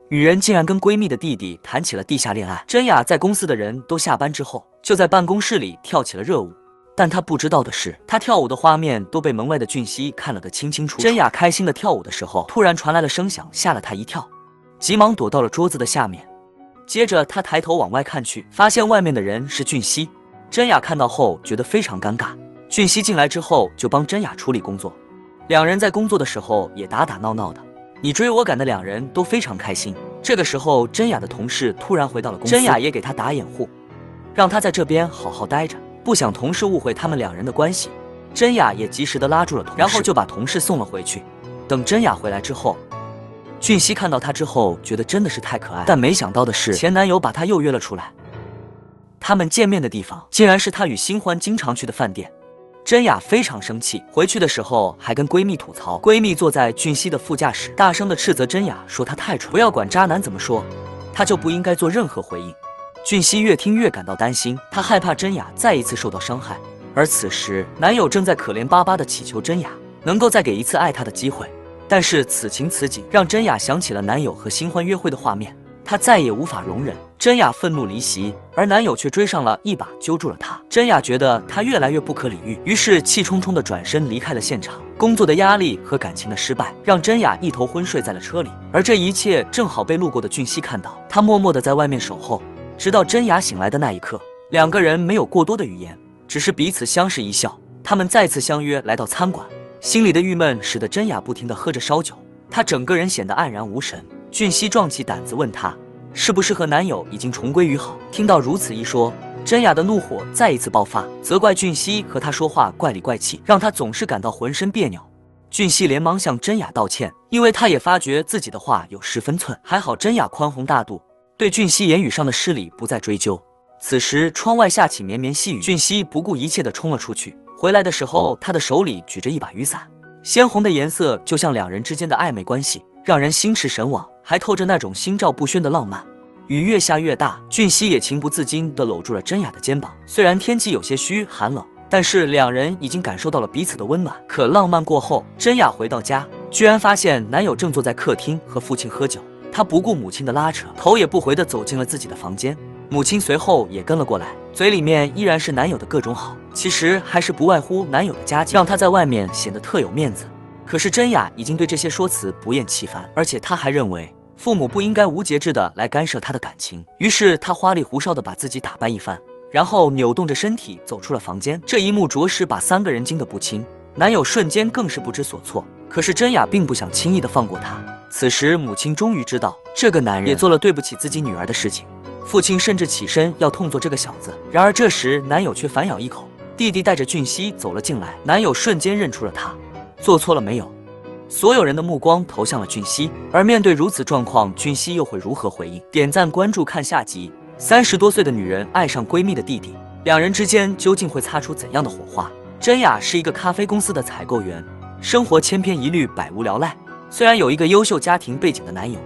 女人竟然跟闺蜜的弟弟谈起了地下恋爱。真雅在公司的人都下班之后，就在办公室里跳起了热舞。但她不知道的是，她跳舞的画面都被门外的俊熙看了个清清楚楚。真雅开心的跳舞的时候，突然传来了声响，吓了她一跳，急忙躲到了桌子的下面。接着她抬头往外看去，发现外面的人是俊熙。真雅看到后觉得非常尴尬。俊熙进来之后就帮真雅处理工作，两人在工作的时候也打打闹闹的，你追我赶的，两人都非常开心。这个时候，真雅的同事突然回到了公司，真雅也给他打掩护，让他在这边好好待着，不想同事误会他们两人的关系。真雅也及时的拉住了同事，然后就把同事送了回去。等真雅回来之后，俊熙看到她之后觉得真的是太可爱，但没想到的是，前男友把她又约了出来。他们见面的地方竟然是她与新欢经常去的饭店。真雅非常生气，回去的时候还跟闺蜜吐槽。闺蜜坐在俊熙的副驾驶，大声的斥责真雅，说她太蠢，不要管渣男怎么说，她就不应该做任何回应。俊熙越听越感到担心，他害怕真雅再一次受到伤害。而此时，男友正在可怜巴巴的祈求真雅能够再给一次爱他的机会。但是此情此景让真雅想起了男友和新欢约会的画面，她再也无法容忍。真雅愤怒离席，而男友却追上了一把揪住了她。真雅觉得她越来越不可理喻，于是气冲冲地转身离开了现场。工作的压力和感情的失败让真雅一头昏睡在了车里，而这一切正好被路过的俊熙看到，他默默地在外面守候，直到真雅醒来的那一刻。两个人没有过多的语言，只是彼此相视一笑。他们再次相约来到餐馆，心里的郁闷使得真雅不停地喝着烧酒，她整个人显得黯然无神。俊熙壮起胆子问她是不是和男友已经重归于好。听到如此一说，真雅的怒火再一次爆发，责怪俊熙和她说话怪里怪气，让她总是感到浑身别扭。俊熙连忙向真雅道歉，因为他也发觉自己的话有失分寸。还好真雅宽宏大度，对俊熙言语上的失礼不再追究。此时窗外下起绵绵细雨，俊熙不顾一切地冲了出去。回来的时候，他的手里举着一把雨伞，鲜红的颜色就像两人之间的暧昧关系，让人心驰神往，还透着那种心照不宣的浪漫。雨越下越大，俊熙也情不自禁地搂住了真雅的肩膀。虽然天气有些虚寒冷，但是两人已经感受到了彼此的温暖。可浪漫过后，真雅回到家，居然发现男友正坐在客厅和父亲喝酒。她不顾母亲的拉扯，头也不回地走进了自己的房间。母亲随后也跟了过来，嘴里面依然是男友的各种好，其实还是不外乎男友的家境，让她在外面显得特有面子。可是真雅已经对这些说辞不厌其烦，而且她还认为父母不应该无节制的来干涉她的感情。于是她花里胡哨的把自己打扮一番，然后扭动着身体走出了房间。这一幕着实把三个人惊得不轻，男友瞬间更是不知所措。可是真雅并不想轻易的放过他。此时母亲终于知道这个男人也做了对不起自己女儿的事情，父亲甚至起身要痛揍这个小子。然而这时男友却反咬一口。弟弟带着俊熙走了进来，男友瞬间认出了他，做错了没有？所有人的目光投向了俊熙，而面对如此状况，俊熙又会如何回应？点赞关注看下集。30多岁的女人爱上闺蜜的弟弟，两人之间究竟会擦出怎样的火花？真雅是一个咖啡公司的采购员，生活千篇一律，百无聊赖。虽然有一个优秀家庭背景的男友，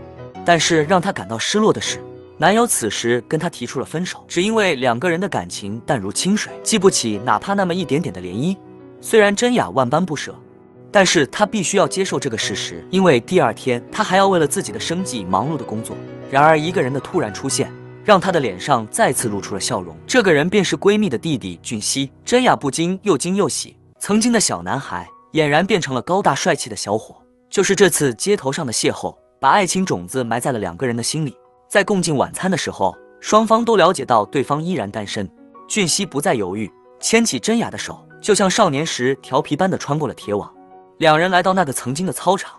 但是让她感到失落的是，男友此时跟她提出了分手，只因为两个人的感情淡如清水，激不起哪怕那么一点点的涟漪。虽然真雅万般不舍，但是她必须要接受这个事实，因为第二天她还要为了自己的生计忙碌的工作。然而一个人的突然出现，让她的脸上再次露出了笑容。这个人便是闺蜜的弟弟俊熙。真雅不禁又惊又喜，曾经的小男孩俨然变成了高大帅气的小伙。就是这次街头上的邂逅，把爱情种子埋在了两个人的心里。在共进晚餐的时候，双方都了解到对方依然单身。俊熙不再犹豫，牵起真雅的手，就像少年时调皮般的穿过了铁网。两人来到那个曾经的操场，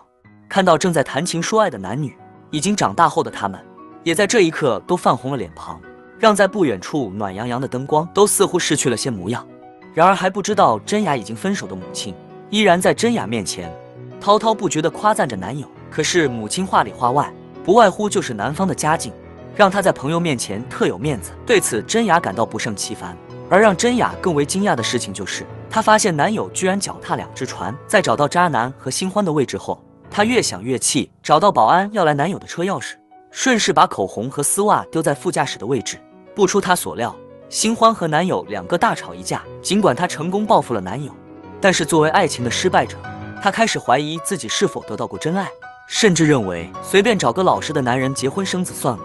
看到正在谈情说爱的男女，已经长大后的他们也在这一刻都泛红了脸庞，让在不远处暖洋洋的灯光都似乎失去了些模样。然而还不知道真雅已经分手的母亲依然在真雅面前滔滔不绝地夸赞着男友。可是母亲话里话外不外乎就是男方的家境，让她在朋友面前特有面子。对此真雅感到不胜其烦。而让真雅更为惊讶的事情就是，她发现男友居然脚踏两只船。在找到渣男和新欢的位置后，她越想越气，找到保安要来男友的车钥匙，顺势把口红和丝袜丢在副驾驶的位置。不出她所料，新欢和男友两个大吵一架。尽管她成功报复了男友，但是作为爱情的失败者，她开始怀疑自己是否得到过真爱，甚至认为随便找个老实的男人结婚生子算了。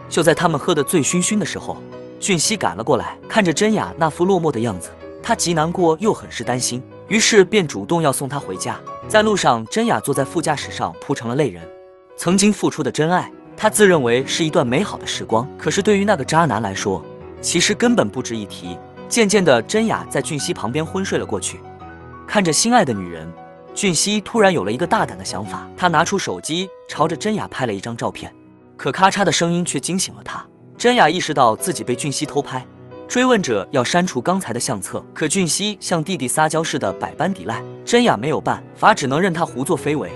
就在他们喝得醉醺醺的时候，俊熙赶了过来，看着真雅那副落寞的样子，他既难过又很是担心，于是便主动要送她回家。在路上，真雅坐在副驾驶上哭成了泪人。曾经付出的真爱，她自认为是一段美好的时光，可是对于那个渣男来说，其实根本不值一提。渐渐的，真雅在俊熙旁边昏睡了过去。看着心爱的女人，俊熙突然有了一个大胆的想法，他拿出手机朝着真雅拍了一张照片，可咔嚓的声音却惊醒了他。真雅意识到自己被俊熙偷拍，追问者要删除刚才的相册，可俊熙像弟弟撒娇似的百般抵赖，真雅没有办法，只能任他胡作非为。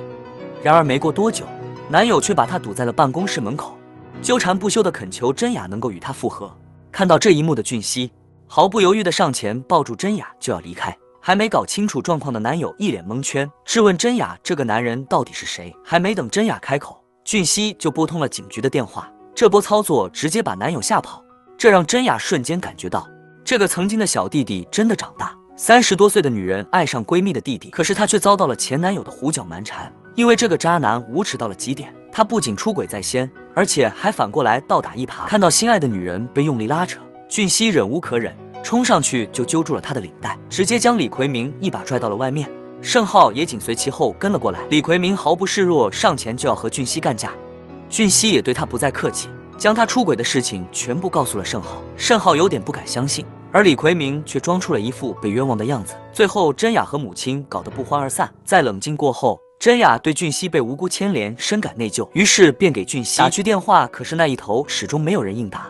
然而没过多久，男友却把她堵在了办公室门口，纠缠不休地恳求真雅能够与他复合。看到这一幕的俊熙毫不犹豫地上前抱住真雅就要离开。还没搞清楚状况的男友一脸蒙圈，质问真雅这个男人到底是谁。还没等真雅开口，俊熙就拨通了警局的电话。这波操作直接把男友吓跑，这让真雅瞬间感觉到这个曾经的小弟弟真的长大。30多岁的女人爱上闺蜜的弟弟，可是她却遭到了前男友的胡搅蛮缠。因为这个渣男无耻到了极点，他不仅出轨在先，而且还反过来倒打一耙。看到心爱的女人被用力拉扯，俊熙忍无可忍，冲上去就揪住了他的领带，直接将李奎明一把拽到了外面。盛浩也紧随其后跟了过来，李奎明毫不示弱，上前就要和俊熙干架。俊熙也对他不再客气，将他出轨的事情全部告诉了盛浩。盛浩有点不敢相信，而李奎明却装出了一副被冤枉的样子。最后真雅和母亲搞得不欢而散。在冷静过后，真雅对俊熙被无辜牵连深感内疚，于是便给俊熙打去电话，可是那一头始终没有人应答。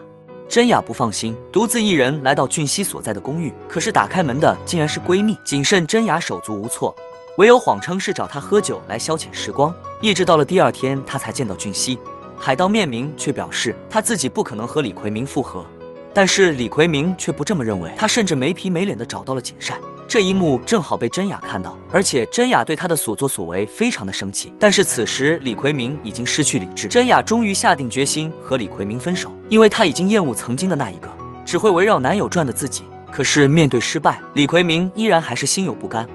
真雅不放心，独自一人来到俊熙所在的公寓，可是打开门的竟然是闺蜜。谨慎真雅手足无措，唯有谎称是找她喝酒来消遣时光，一直到了第二天她才见到俊熙。海盗面明却表示他自己不可能和李奎明复合，但是李奎明却不这么认为，他甚至没皮没脸的找到了锦善。这一幕正好被真雅看到，而且真雅对他的所作所为非常的生气。但是此时李奎明已经失去理智，真雅终于下定决心和李奎明分手，因为他已经厌恶曾经的那一个只会围绕男友转的自己。可是面对失败，李奎明依然还是心有不甘。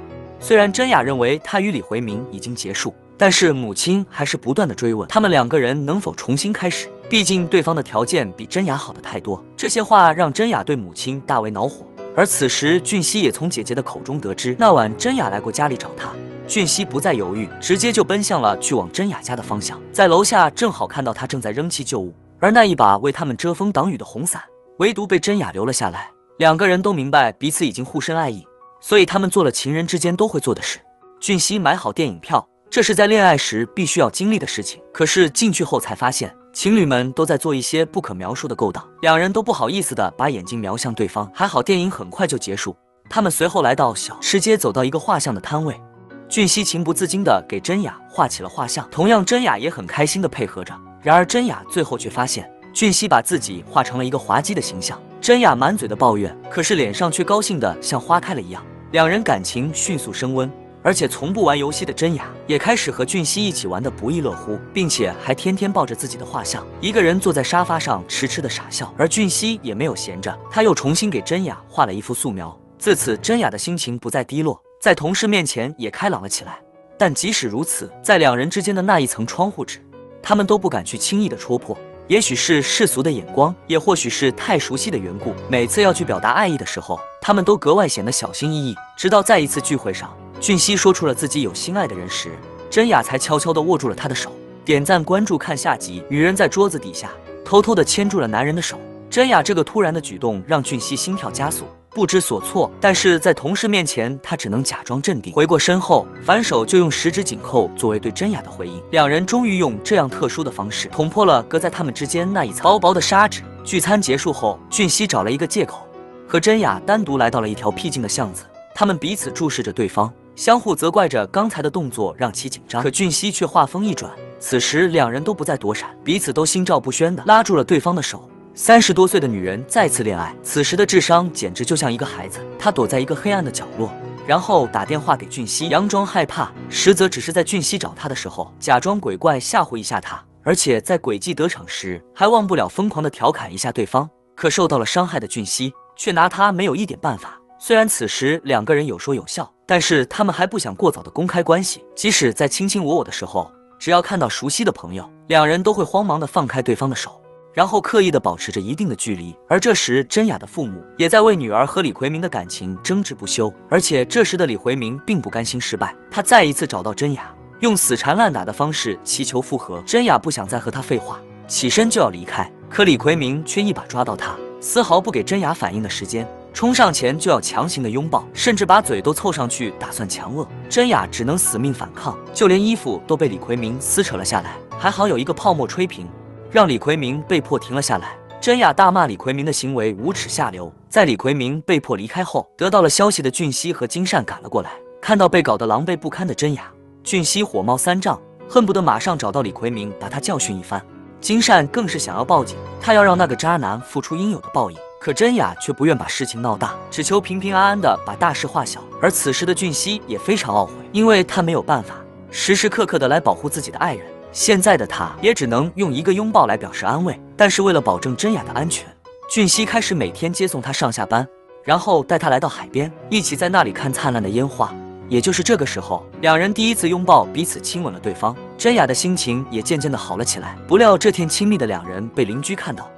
虽然真雅认为他与李奎明已经结束，但是母亲还是不断的追问他们两个人能否重新开始，毕竟对方的条件比真雅好的太多。这些话让真雅对母亲大为恼火。而此时俊熙也从姐姐的口中得知，那晚真雅来过家里找他。俊熙不再犹豫，直接就奔向了去往真雅家的方向。在楼下正好看到他正在扔弃旧物，而那一把为他们遮风挡雨的红伞唯独被真雅留了下来。两个人都明白彼此已经互深爱意，所以他们做了情人之间都会做的事。俊熙买好电影票，这是在恋爱时必须要经历的事情。可是进去后才发现，情侣们都在做一些不可描述的勾当，两人都不好意思的把眼睛瞄向对方。还好电影很快就结束，他们随后来到小吃街，走到一个画像的摊位。俊熙情不自禁的给真雅画起了画像，同样真雅也很开心的配合着。然而真雅最后却发现，俊熙把自己画成了一个滑稽的形象。真雅满嘴的抱怨，可是脸上却高兴的像花开了一样。两人感情迅速升温，而且从不玩游戏的真雅也开始和俊熙一起玩得不亦乐乎，并且还天天抱着自己的画像，一个人坐在沙发上痴痴的傻笑。而俊熙也没有闲着，他又重新给真雅画了一幅素描。自此真雅的心情不再低落，在同事面前也开朗了起来。但即使如此，在两人之间的那一层窗户纸，他们都不敢去轻易的戳破。也许是世俗的眼光，也或许是太熟悉的缘故，每次要去表达爱意的时候，他们都格外显得小心翼翼。直到在一次聚会上，俊熙说出了自己有心爱的人时，真雅才悄悄地握住了他的手。点赞关注看下集。女人在桌子底下偷偷地牵住了男人的手，真雅这个突然的举动让俊熙心跳加速，不知所措。但是在同事面前，他只能假装镇定，回过身后反手就用十指紧扣作为对真雅的回应。两人终于用这样特殊的方式捅破了隔在他们之间那一层薄薄的纱纸。聚餐结束后，俊熙找了一个借口和真雅单独来到了一条僻静的巷子，他们彼此注视着对方，相互责怪着刚才的动作让其紧张。可俊熙却话锋一转，此时两人都不再躲闪，彼此都心照不宣地拉住了对方的手。30多岁的女人再次恋爱，此时的智商简直就像一个孩子。她躲在一个黑暗的角落，然后打电话给俊熙，佯装害怕，实则只是在俊熙找她的时候假装鬼怪吓唬一下他，而且在诡计得逞时还忘不了疯狂地调侃一下对方。可受到了伤害的俊熙却拿他没有一点办法。虽然此时两个人有说有笑，但是他们还不想过早的公开关系。即使在卿卿我我的时候，只要看到熟悉的朋友，两人都会慌忙地放开对方的手，然后刻意地保持着一定的距离。而这时，真雅的父母也在为女儿和李奎明的感情争执不休。而且这时的李奎明并不甘心失败，他再一次找到真雅，用死缠烂打的方式祈求复合。真雅不想再和他废话，起身就要离开，可李奎明却一把抓到他，丝毫不给真雅反应的时间，冲上前就要强行的拥抱，甚至把嘴都凑上去打算强吻。真雅只能死命反抗，就连衣服都被李奎明撕扯了下来。还好有一个泡沫吹平，让李奎明被迫停了下来。真雅大骂李奎明的行为无耻下流。在李奎明被迫离开后，得到了消息的俊熙和金善赶了过来，看到被搞得狼狈不堪的真雅，俊熙火冒三丈，恨不得马上找到李奎明把他教训一番。金善更是想要报警，他要让那个渣男付出应有的报应。可真雅却不愿把事情闹大，只求平平安安的把大事化小。而此时的俊熙也非常懊悔，因为他没有办法时时刻刻的来保护自己的爱人，现在的他也只能用一个拥抱来表示安慰。但是为了保证真雅的安全，俊熙开始每天接送她上下班，然后带她来到海边，一起在那里看灿烂的烟花。也就是这个时候，两人第一次拥抱，彼此亲吻了对方。真雅的心情也渐渐的好了起来。不料这天亲密的两人被邻居看到，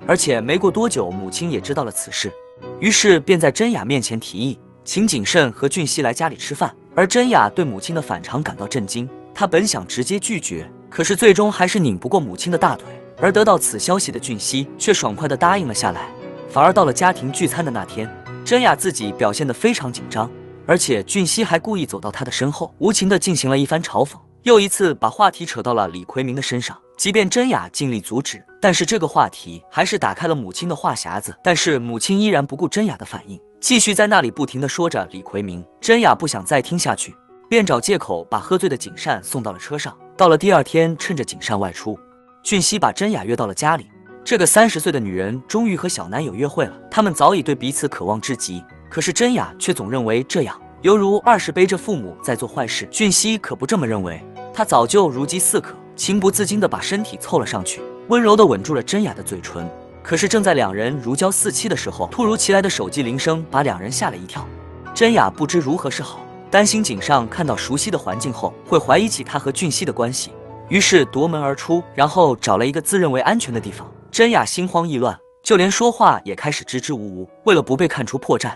而且没过多久，母亲也知道了此事，于是便在真雅面前提议请谨慎和俊熙来家里吃饭。而真雅对母亲的反常感到震惊，她本想直接拒绝，可是最终还是拧不过母亲的大腿。而得到此消息的俊熙却爽快地答应了下来。反而到了家庭聚餐的那天，真雅自己表现得非常紧张，而且俊熙还故意走到她的身后，无情地进行了一番嘲讽，又一次把话题扯到了李奎明的身上。即便真雅尽力阻止，但是这个话题还是打开了母亲的话匣子。但是母亲依然不顾真雅的反应，继续在那里不停地说着李奎明。真雅不想再听下去，便找借口把喝醉的景善送到了车上。到了第二天，趁着景善外出，俊熙把真雅约到了家里。这个30岁的女人终于和小男友约会了，他们早已对彼此渴望至极。可是真雅却总认为这样犹如20背着父母在做坏事。俊熙可不这么认为，他早就如饥似渴，情不自禁地把身体凑了上去，温柔地吻住了真雅的嘴唇。可是正在两人如胶似漆的时候，突如其来的手机铃声把两人吓了一跳。真雅不知如何是好，担心井上看到熟悉的环境后会怀疑起他和俊熙的关系，于是夺门而出，然后找了一个自认为安全的地方。真雅心慌意乱，就连说话也开始支支吾吾。为了不被看出破绽，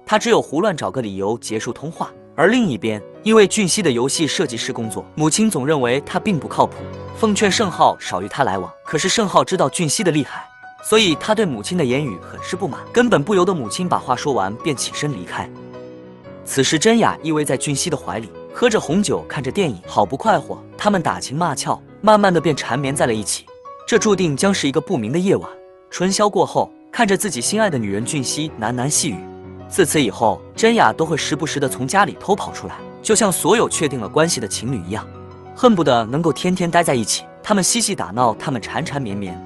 他只有胡乱找个理由结束通话。而另一边，因为俊熙的游戏设计师工作，母亲总认为他并不靠谱，奉劝盛浩少与他来往。可是盛浩知道俊熙的厉害，所以他对母亲的言语很是不满，根本不由得母亲把话说完便起身离开。此时真雅依偎在俊熙的怀里，喝着红酒，看着电影，好不快活。他们打情骂俏，慢慢的便缠绵在了一起。这注定将是一个不明的夜晚。春宵过后，看着自己心爱的女人俊熙喃喃细语。自此以后，真雅都会时不时的从家里偷跑出来，就像所有确定了关系的情侣一样，恨不得能够天天待在一起。他们嬉戏打闹，他们缠缠绵绵，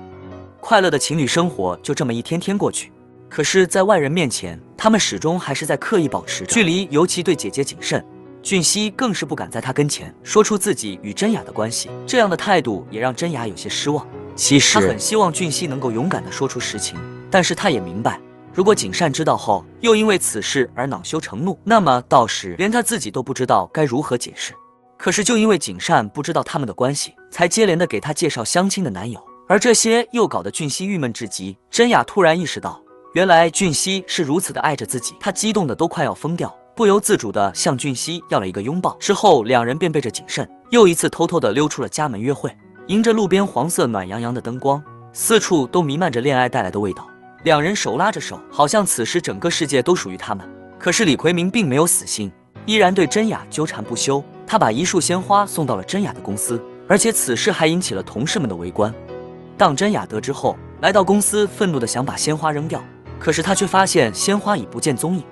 快乐的情侣生活就这么一天天过去。可是在外人面前，他们始终还是在刻意保持距离，尤其对姐姐谨慎。俊熙更是不敢在他跟前说出自己与真雅的关系，这样的态度也让真雅有些失望。其实他很希望俊熙能够勇敢地说出实情，但是他也明白，如果景善知道后又因为此事而恼羞成怒，那么到时连他自己都不知道该如何解释。可是就因为景善不知道他们的关系，才接连的给他介绍相亲的男友，而这些又搞得俊熙郁闷至极。真雅突然意识到，原来俊熙是如此的爱着自己，她激动的都快要疯掉，不由自主的向俊熙要了一个拥抱。之后两人便背着景慎又一次偷偷的溜出了家门约会。迎着路边黄色暖洋洋的灯光，四处都弥漫着恋爱带来的味道。两人手拉着手，好像此时整个世界都属于他们。可是李奎明并没有死心，依然对真雅纠缠不休。他把一束鲜花送到了真雅的公司，而且此事还引起了同事们的围观。当真雅得知后，来到公司，愤怒的想把鲜花扔掉，可是他却发现鲜花已不见踪影。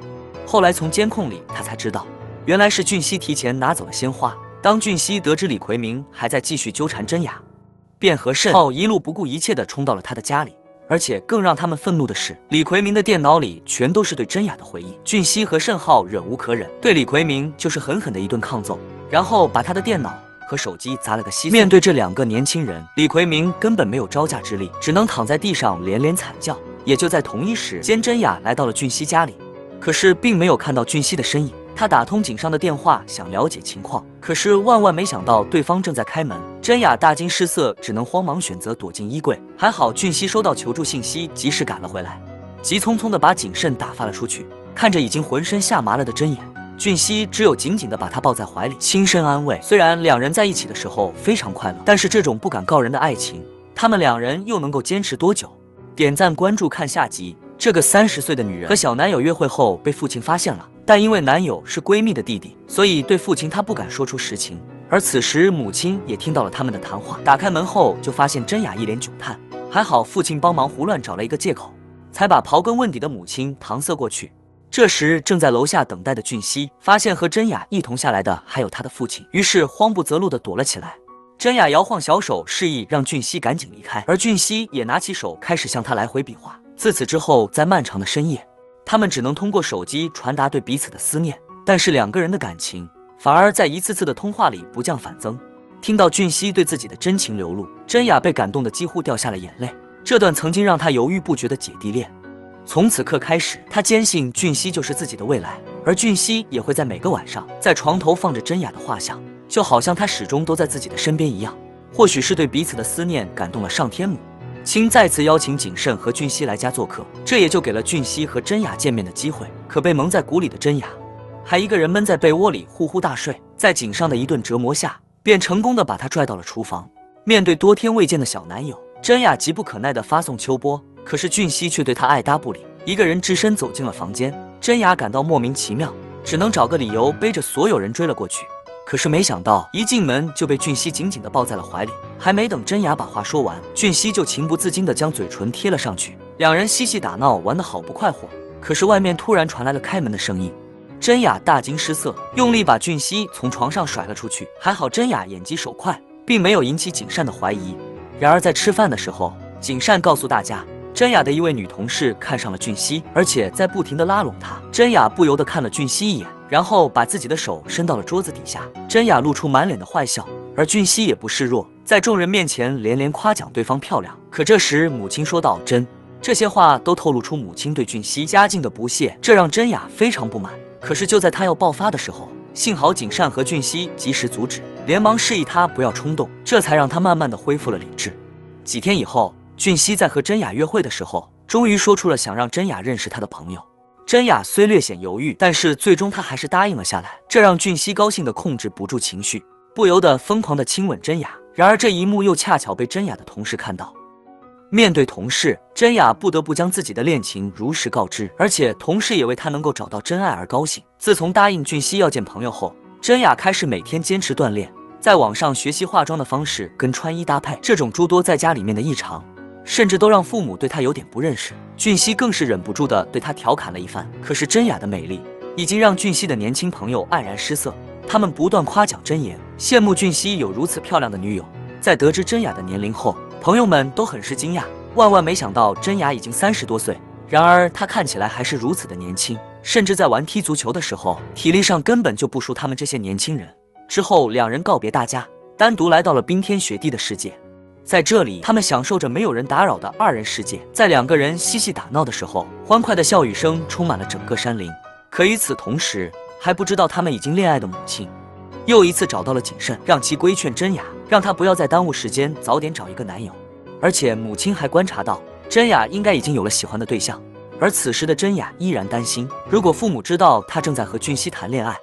后来从监控里他才知道，原来是俊熙提前拿走了鲜花。当俊熙得知李奎明还在继续纠缠真雅，便和盛浩一路不顾一切地冲到了他的家里。而且更让他们愤怒的是，李奎明的电脑里全都是对真雅的回忆。俊熙和盛浩忍无可忍，对李奎明就是狠狠的一顿抗揍，然后把他的电脑和手机砸了个稀碎。面对这两个年轻人，李奎明根本没有招架之力，只能躺在地上连连惨叫。也就在同一时间，真雅来到了俊熙家里，可是并没有看到俊熙的身影。他打通井上的电话，想了解情况，可是万万没想到对方正在开门。真雅大惊失色，只能慌忙选择躲进衣柜。还好俊熙收到求助信息，及时赶了回来，急匆匆地把谨慎打发了出去。看着已经浑身吓麻了的真雅，俊熙只有紧紧地把她抱在怀里，轻声安慰。虽然两人在一起的时候非常快乐，但是这种不敢告人的爱情，他们两人又能够坚持多久？点赞关注看下集。这个30岁的女人和小男友约会后被父亲发现了，但因为男友是闺蜜的弟弟，所以对父亲她不敢说出实情。而此时母亲也听到了他们的谈话，打开门后就发现真雅一脸窘态，还好父亲帮忙胡乱找了一个借口，才把刨根问底的母亲搪塞过去。这时正在楼下等待的俊熙发现和真雅一同下来的还有他的父亲，于是慌不择路地躲了起来。真雅摇晃小手示意让俊熙赶紧离开，而俊熙也拿起手开始向他来回比划。自此之后，在漫长的深夜，他们只能通过手机传达对彼此的思念，但是两个人的感情反而在一次次的通话里不降反增。听到俊熙对自己的真情流露，真雅被感动得几乎掉下了眼泪。这段曾经让她犹豫不决的姐弟恋，从此刻开始，她坚信俊熙就是自己的未来，而俊熙也会在每个晚上在床头放着真雅的画像，就好像他始终都在自己的身边一样。或许是对彼此的思念感动了上天母亲，再次邀请谨慎和俊熙来家做客，这也就给了俊熙和真雅见面的机会。可被蒙在鼓里的真雅还一个人闷在被窝里呼呼大睡，在井上的一顿折磨下，便成功的把他拽到了厨房。面对多天未见的小男友，真雅急不可耐地发送秋波，可是俊熙却对她爱答不理，一个人只身走进了房间。真雅感到莫名其妙，只能找个理由背着所有人追了过去。可是没想到一进门就被俊熙紧紧地抱在了怀里，还没等真雅把话说完，俊熙就情不自禁地将嘴唇贴了上去，两人嬉戏打闹玩得好不快活。可是外面突然传来了开门的声音，真雅大惊失色，用力把俊熙从床上甩了出去。还好真雅眼疾手快，并没有引起谨善的怀疑。然而在吃饭的时候，谨善告诉大家，真雅的一位女同事看上了俊熙，而且在不停地拉拢他。真雅不由得看了俊熙一眼，然后把自己的手伸到了桌子底下。真雅露出满脸的坏笑，而俊熙也不示弱，在众人面前连连夸奖对方漂亮。可这时母亲说道：“真。”这些话都透露出母亲对俊熙家境的不屑，这让真雅非常不满。可是就在她要爆发的时候，幸好谨善和俊熙及时阻止，连忙示意她不要冲动，这才让她慢慢的恢复了理智。几天以后，俊熙在和真雅约会的时候，终于说出了想让真雅认识他的朋友。真雅虽略显犹豫，但是最终她还是答应了下来，这让俊熙高兴的控制不住情绪，不由得疯狂的亲吻真雅。然而这一幕又恰巧被真雅的同事看到。面对同事，真雅不得不将自己的恋情如实告知，而且同事也为她能够找到真爱而高兴。自从答应俊熙要见朋友后，真雅开始每天坚持锻炼，在网上学习化妆的方式跟穿衣搭配，这种诸多在家里面的异常，甚至都让父母对她有点不认识。俊熙更是忍不住的对她调侃了一番。可是真雅的美丽已经让俊熙的年轻朋友黯然失色，他们不断夸奖真颜，羡慕俊熙有如此漂亮的女友。在得知真雅的年龄后，朋友们都很是惊讶，万万没想到真雅已经30多岁，然而她看起来还是如此的年轻，甚至在玩踢足球的时候，体力上根本就不输他们这些年轻人。之后两人告别大家，单独来到了冰天雪地的世界。在这里，他们享受着没有人打扰的二人世界。在两个人嬉戏打闹的时候，欢快的笑语声充满了整个山林。可与此同时，还不知道他们已经恋爱的母亲又一次找到了谨慎，让其规劝真雅，让她不要再耽误时间，早点找一个男友。而且母亲还观察到真雅应该已经有了喜欢的对象，而此时的真雅依然担心，如果父母知道她正在和俊熙谈恋爱，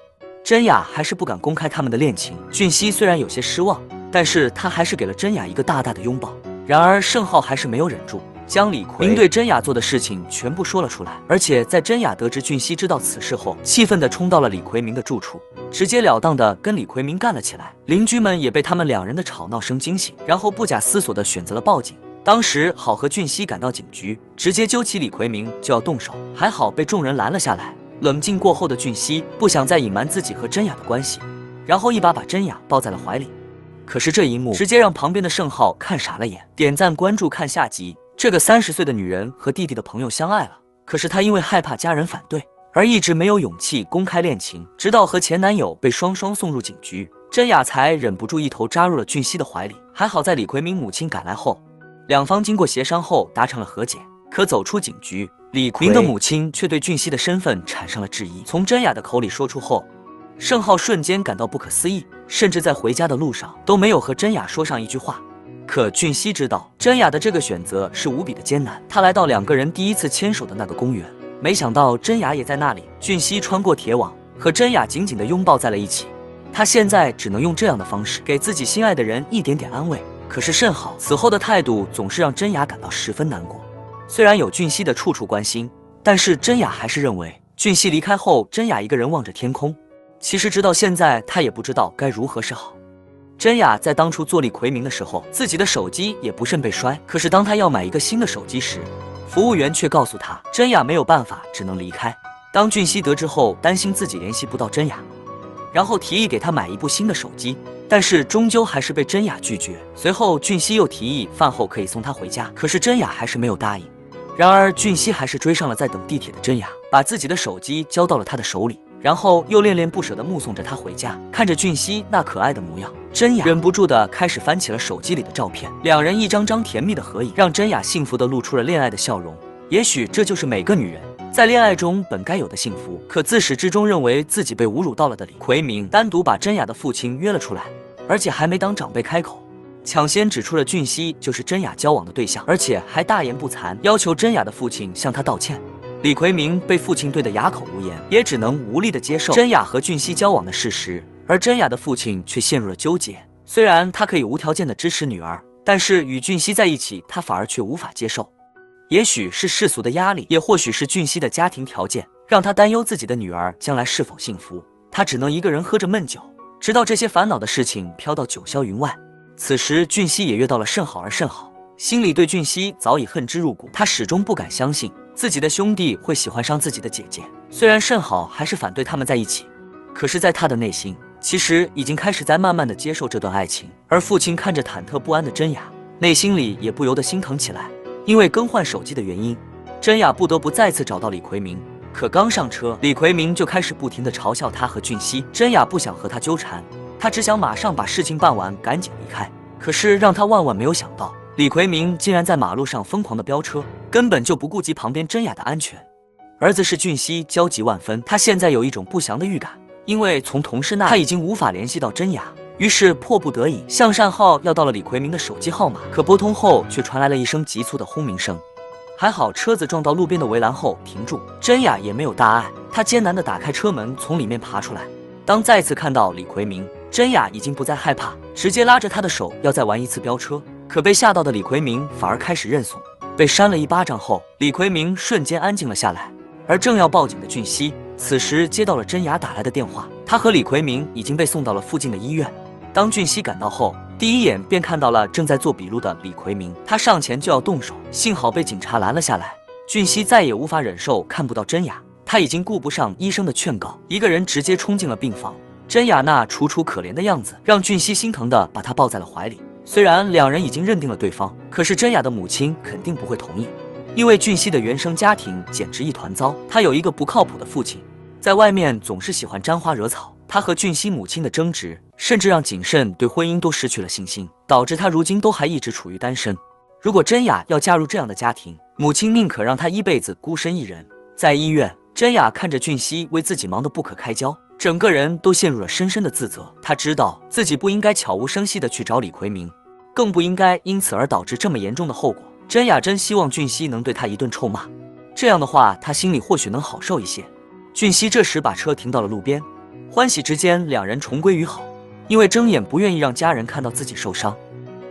真雅还是不敢公开他们的恋情。俊熙虽然有些失望，但是他还是给了真雅一个大大的拥抱。然而盛浩还是没有忍住，将李逵明对真雅做的事情全部说了出来。而且在真雅得知俊熙知道此事后，气愤地冲到了李逵明的住处，直截了当地跟李逵明干了起来。邻居们也被他们两人的吵闹声惊醒，然后不假思索地选择了报警。当时好和俊熙赶到警局，直接揪起李逵明就要动手，还好被众人拦了下来。冷静过后的俊熙不想再隐瞒自己和真雅的关系，然后一把真雅抱在了怀里。可是这一幕直接让旁边的盛浩看傻了眼。点赞关注看下集。这个30岁的女人和弟弟的朋友相爱了，可是她因为害怕家人反对，而一直没有勇气公开恋情，直到和前男友被双双送入警局，真雅才忍不住一头扎入了俊熙的怀里。还好在李逵明母亲赶来后，两方经过协商后达成了和解。可走出警局，李逵的母亲却对俊熙的身份产生了质疑。从真雅的口里说出后，盛浩瞬间感到不可思议，甚至在回家的路上都没有和真雅说上一句话。可俊熙知道，真雅的这个选择是无比的艰难。他来到两个人第一次牵手的那个公园，没想到真雅也在那里。俊熙穿过铁网，和真雅紧紧地拥抱在了一起。他现在只能用这样的方式给自己心爱的人一点点安慰。可是盛浩此后的态度总是让真雅感到十分难过。虽然有俊熙的处处关心，但是真雅还是认为俊熙离开后，真雅一个人望着天空。其实直到现在，他也不知道该如何是好。真雅在当初做李逵明的时候，自己的手机也不慎被摔。可是当他要买一个新的手机时，服务员却告诉他，真雅没有办法，只能离开。当俊熙得知后，担心自己联系不到真雅，然后提议给他买一部新的手机，但是终究还是被真雅拒绝。随后俊熙又提议饭后可以送他回家，可是真雅还是没有答应。然而俊熙还是追上了在等地铁的真雅，把自己的手机交到了他的手里，然后又恋恋不舍地目送着他回家。看着俊熙那可爱的模样，真雅忍不住地开始翻起了手机里的照片，两人一张张甜蜜的合影，让真雅幸福地露出了恋爱的笑容。也许这就是每个女人在恋爱中本该有的幸福。可自始至终认为自己被侮辱到了的李逵明，单独把真雅的父亲约了出来，而且还没当长辈开口，抢先指出了俊熙就是真雅交往的对象，而且还大言不惭要求真雅的父亲向他道歉。李逵明被父亲对得哑口无言，也只能无力地接受真雅和俊熙交往的事实，而真雅的父亲却陷入了纠结。虽然他可以无条件地支持女儿，但是与俊熙在一起，他反而却无法接受。也许是世俗的压力，也或许是俊熙的家庭条件，让他担忧自己的女儿将来是否幸福。他只能一个人喝着闷酒，直到这些烦恼的事情飘到九霄云外。此时俊熙也约到了盛好，而盛好心里对俊熙早已恨之入骨，他始终不敢相信自己的兄弟会喜欢上自己的姐姐。虽然盛好还是反对他们在一起，可是在他的内心其实已经开始在慢慢的接受这段爱情。而父亲看着忐忑不安的真雅，内心里也不由得心疼起来。因为更换手机的原因，真雅不得不再次找到李逵明。可刚上车，李逵明就开始不停地嘲笑他和俊熙。真雅不想和他纠缠，他只想马上把事情办完，赶紧离开。可是让他万万没有想到，李逵明竟然在马路上疯狂地飙车，根本就不顾及旁边真雅的安全。儿子是俊熙焦急万分，他现在有一种不祥的预感，因为从同事那他已经无法联系到真雅，于是迫不得已向善浩要到了李逵明的手机号码。可拨通后却传来了一声急促的轰鸣声，还好车子撞到路边的围栏后停住，真雅也没有大碍，她艰难地打开车门，从里面爬出来。当再次看到李逵明，真雅已经不再害怕，直接拉着他的手要再玩一次飙车。可被吓到的李逵明反而开始认怂，被扇了一巴掌后，李逵明瞬间安静了下来。而正要报警的俊熙此时接到了真雅打来的电话，他和李逵明已经被送到了附近的医院。当俊熙赶到后，第一眼便看到了正在做笔录的李逵明，他上前就要动手，幸好被警察拦了下来。俊熙再也无法忍受看不到真雅，他已经顾不上医生的劝告，一个人直接冲进了病房。真雅那楚楚可怜的样子让俊熙心疼地把她抱在了怀里。虽然两人已经认定了对方，可是真雅的母亲肯定不会同意，因为俊熙的原生家庭简直一团糟。他有一个不靠谱的父亲，在外面总是喜欢沾花惹草。他和俊熙母亲的争执，甚至让谨慎对婚姻都失去了信心，导致他如今都还一直处于单身。如果真雅要嫁入这样的家庭，母亲宁可让她一辈子孤身一人。在医院，真雅看着俊熙为自己忙得不可开交，整个人都陷入了深深的自责。他知道自己不应该悄无声息地去找李逵明，更不应该因此而导致这么严重的后果。真雅真希望俊熙能对他一顿臭骂，这样的话他心里或许能好受一些。俊熙这时把车停到了路边，欢喜之间两人重归于好。因为睁眼不愿意让家人看到自己受伤，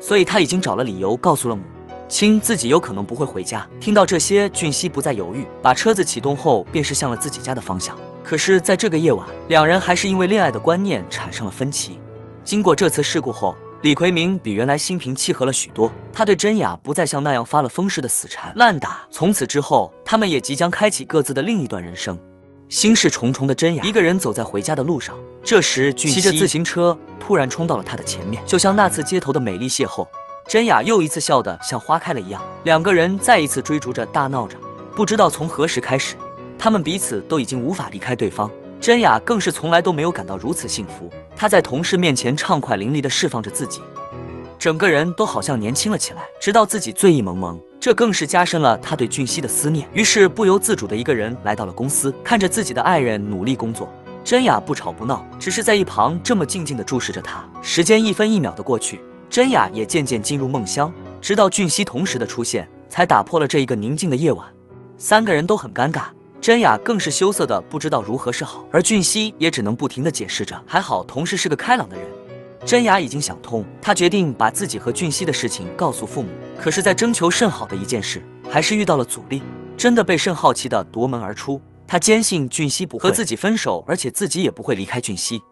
所以他已经找了理由告诉了母亲自己有可能不会回家。听到这些，俊熙不再犹豫，把车子启动后便是向了自己家的方向。可是在这个夜晚，两人还是因为恋爱的观念产生了分歧。经过这次事故后，李逵明比原来心平气和了许多，他对真雅不再像那样发了疯似的死缠烂打。从此之后，他们也即将开启各自的另一段人生。心事重重的真雅一个人走在回家的路上，这时俊熙骑着自行车突然冲到了他的前面，就像那次街头的美丽邂逅。真雅又一次笑得像花开了一样，两个人再一次追逐着大闹着。不知道从何时开始，他们彼此都已经无法离开对方。真雅更是从来都没有感到如此幸福，她在同事面前畅快淋漓地释放着自己，整个人都好像年轻了起来。直到自己醉意蒙蒙，这更是加深了他对俊熙的思念。于是不由自主的一个人来到了公司，看着自己的爱人努力工作，真雅不吵不闹，只是在一旁这么静静地注视着他。时间一分一秒的过去，真雅也渐渐进入梦乡，直到俊熙同时的出现，才打破了这一个宁静的夜晚。三个人都很尴尬，真雅更是羞涩的不知道如何是好，而俊熙也只能不停的解释着，还好同事是个开朗的人。真雅已经想通，她决定把自己和俊熙的事情告诉父母。可是，在征求甚好的一件事，还是遇到了阻力，真的被甚好奇的夺门而出。他坚信俊熙不会和自己分手，而且自己也不会离开俊熙。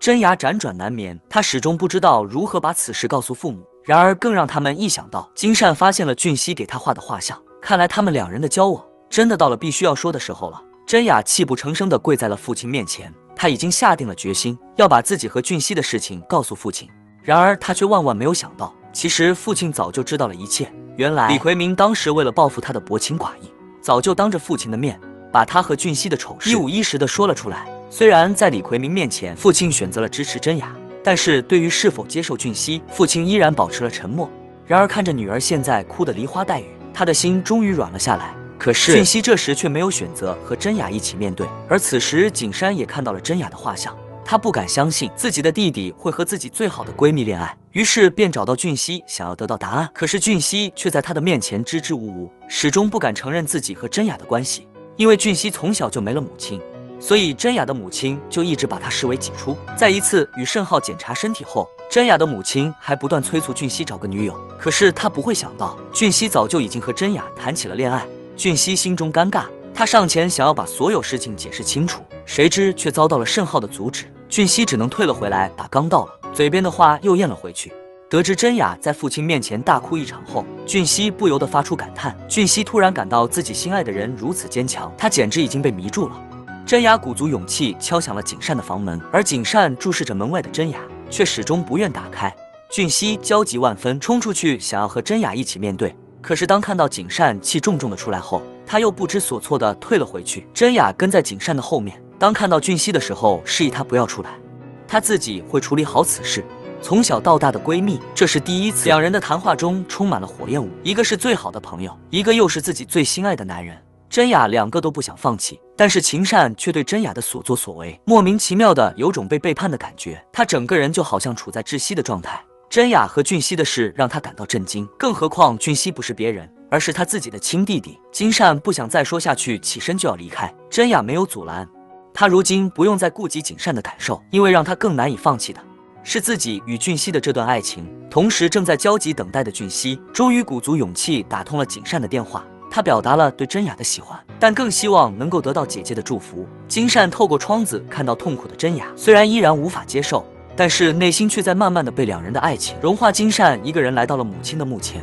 真雅辗转难眠，她始终不知道如何把此事告诉父母。然而，更让他们意想到，金善发现了俊熙给他画的画像，看来他们两人的交往真的到了必须要说的时候了。真雅泣不成声地跪在了父亲面前，她已经下定了决心，要把自己和俊熙的事情告诉父亲。然而，她却万万没有想到，其实父亲早就知道了一切。原来，李奎明当时为了报复他的薄情寡义，早就当着父亲的面，把他和俊熙的丑事一五一十地说了出来。虽然在李奎明面前，父亲选择了支持真雅，但是对于是否接受俊熙，父亲依然保持了沉默。然而看着女儿现在哭得梨花带雨，他的心终于软了下来。可是俊熙这时却没有选择和真雅一起面对，而此时景山也看到了真雅的画像，他不敢相信自己的弟弟会和自己最好的闺蜜恋爱，于是便找到俊熙想要得到答案。可是俊熙却在他的面前支支吾吾，始终不敢承认自己和真雅的关系。因为俊熙从小就没了母亲，所以真雅的母亲就一直把他视为己出。在一次与盛浩检查身体后，真雅的母亲还不断催促俊熙找个女友，可是他不会想到俊熙早就已经和真雅谈起了恋爱。俊熙心中尴尬，他上前想要把所有事情解释清楚，谁知却遭到了盛浩的阻止。俊熙只能退了回来，把刚到了嘴边的话又咽了回去。得知真雅在父亲面前大哭一场后，俊熙不由得发出感叹。俊熙突然感到自己心爱的人如此坚强，他简直已经被迷住了。真雅鼓足勇气敲响了景善的房门，而景善注视着门外的真雅，却始终不愿打开。俊熙焦急万分，冲出去想要和真雅一起面对。可是当看到景善气重重的出来后，他又不知所措的退了回去。真雅跟在景善的后面，当看到俊熙的时候，示意他不要出来，他自己会处理好此事。从小到大的闺蜜，这是第一次，两人的谈话中充满了火焰舞，一个是最好的朋友，一个又是自己最心爱的男人。真雅两个都不想放弃，但是秦善却对真雅的所作所为莫名其妙的有种被背叛的感觉，他整个人就好像处在窒息的状态。真雅和俊熙的事让他感到震惊，更何况俊熙不是别人，而是他自己的亲弟弟。金善不想再说下去，起身就要离开，真雅没有阻拦。他如今不用再顾及景善的感受，因为让他更难以放弃的是自己与俊熙的这段爱情。同时正在焦急等待的俊熙终于鼓足勇气打通了景善的电话，他表达了对真雅的喜欢，但更希望能够得到姐姐的祝福。金善透过窗子看到痛苦的真雅，虽然依然无法接受，但是内心却在慢慢的被两人的爱情融化。金善一个人来到了母亲的墓前，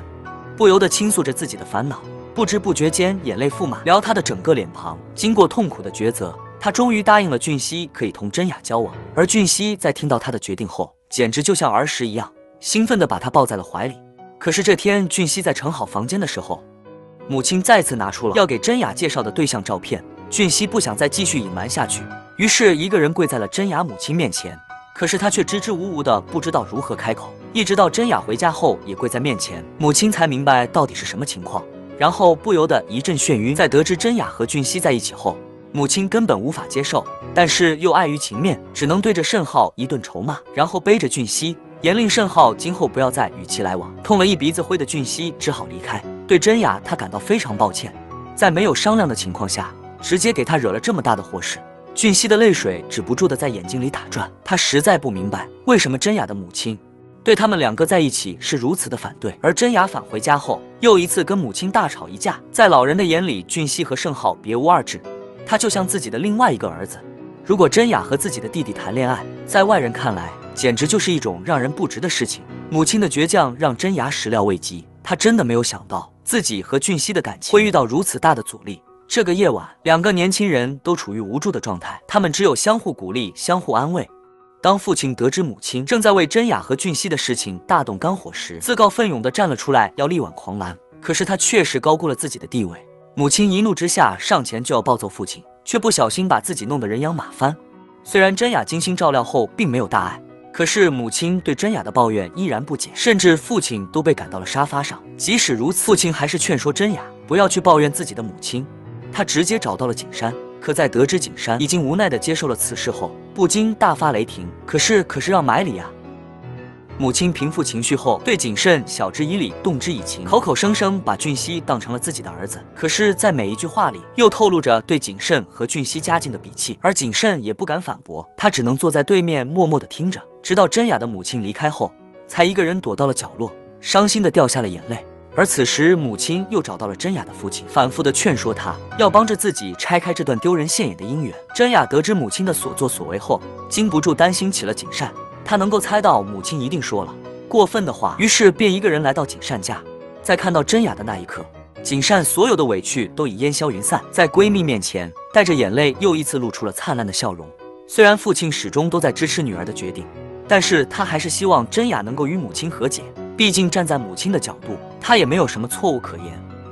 不由得倾诉着自己的烦恼，不知不觉间眼泪驸马撩他的整个脸庞。经过痛苦的抉择，他终于答应了俊熙可以同真雅交往。而俊熙在听到他的决定后，简直就像儿时一样，兴奋地把他抱在了怀里。可是这天俊熙在盛好房间的时候，母亲再次拿出了要给真雅介绍的对象照片。俊熙不想再继续隐瞒下去，于是一个人跪在了真雅母亲面前。可是他却支支吾吾的不知道如何开口，一直到真雅回家后也跪在面前，母亲才明白到底是什么情况，然后不由得一阵眩晕。在得知真雅和俊熙在一起后，母亲根本无法接受，但是又碍于情面，只能对着盛浩一顿仇骂，然后背着俊熙，严令盛浩今后不要再与其来往。痛了一鼻子灰的俊熙只好离开。对真雅，他感到非常抱歉，在没有商量的情况下，直接给他惹了这么大的祸事。俊熙的泪水止不住的在眼睛里打转，他实在不明白为什么真雅的母亲对他们两个在一起是如此的反对。而真雅返回家后，又一次跟母亲大吵一架。在老人的眼里，俊熙和盛浩别无二致，他就像自己的另外一个儿子。如果真雅和自己的弟弟谈恋爱，在外人看来简直就是一种让人不值的事情。母亲的倔强让真雅始料未及，她真的没有想到自己和俊熙的感情会遇到如此大的阻力。这个夜晚，两个年轻人都处于无助的状态，他们只有相互鼓励，相互安慰。当父亲得知母亲正在为真雅和俊熙的事情大动肝火时，自告奋勇地站了出来，要力挽狂澜。可是他确实高估了自己的地位，母亲一怒之下上前就要暴揍父亲，却不小心把自己弄得人仰马翻。虽然真雅精心照料后并没有大碍，可是母亲对真雅的抱怨依然不减，甚至父亲都被赶到了沙发上。即使如此，父亲还是劝说真雅不要去抱怨自己的母亲，他直接找到了景山。可在得知景山已经无奈地接受了此事后，不禁大发雷霆。可是让买礼啊！母亲平复情绪后，对谨慎晓之以理，动之以情，口口声声把俊熙当成了自己的儿子。可是，在每一句话里，又透露着对谨慎和俊熙家境的鄙弃，而谨慎也不敢反驳，他只能坐在对面默默地听着，直到真雅的母亲离开后，才一个人躲到了角落，伤心地掉下了眼泪。而此时，母亲又找到了真雅的父亲，反复地劝说他要帮着自己拆开这段丢人现眼的姻缘。真雅得知母亲的所作所为后，禁不住担心起了景善。他能够猜到母亲一定说了过分的话，于是便一个人来到景善家。在看到真雅的那一刻，景善所有的委屈都已烟消云散，在闺蜜面前带着眼泪又一次露出了灿烂的笑容。虽然父亲始终都在支持女儿的决定，但是他还是希望真雅能够与母亲和解，毕竟站在母亲的角度，他也没有什么错误可言。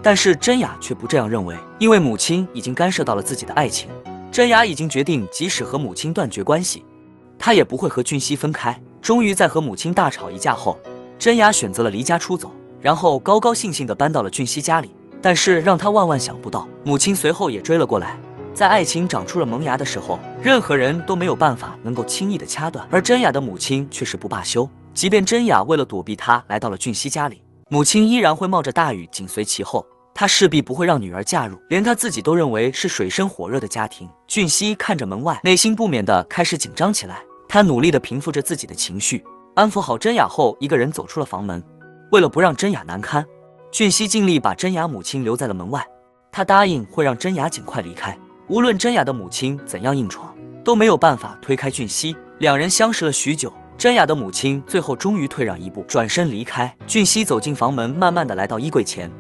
但是真雅却不这样认为，因为母亲已经干涉到了自己的爱情，真雅已经决定即使和母亲断绝关系，他也不会和俊熙分开。终于在和母亲大吵一架后，真雅选择了离家出走，然后高高兴兴地搬到了俊熙家里。但是让他万万想不到，母亲随后也追了过来。在爱情长出了萌芽的时候，任何人都没有办法能够轻易地掐断，而真雅的母亲却是不罢休。即便真雅为了躲避他来到了俊熙家里，母亲依然会冒着大雨紧随其后。他势必不会让女儿嫁入连他自己都认为是水深火热的家庭。俊熙看着门外，内心不免地开始紧张起来。他努力地平复着自己的情绪，安抚好真雅后，一个人走出了房门。为了不让真雅难堪，俊熙尽力把真雅母亲留在了门外。他答应会让真雅尽快离开，无论真雅的母亲怎样硬闯，都没有办法推开俊熙。两人相识了许久，真雅的母亲最后终于退让一步，转身离开。俊熙走进房门，慢慢地来到衣柜前，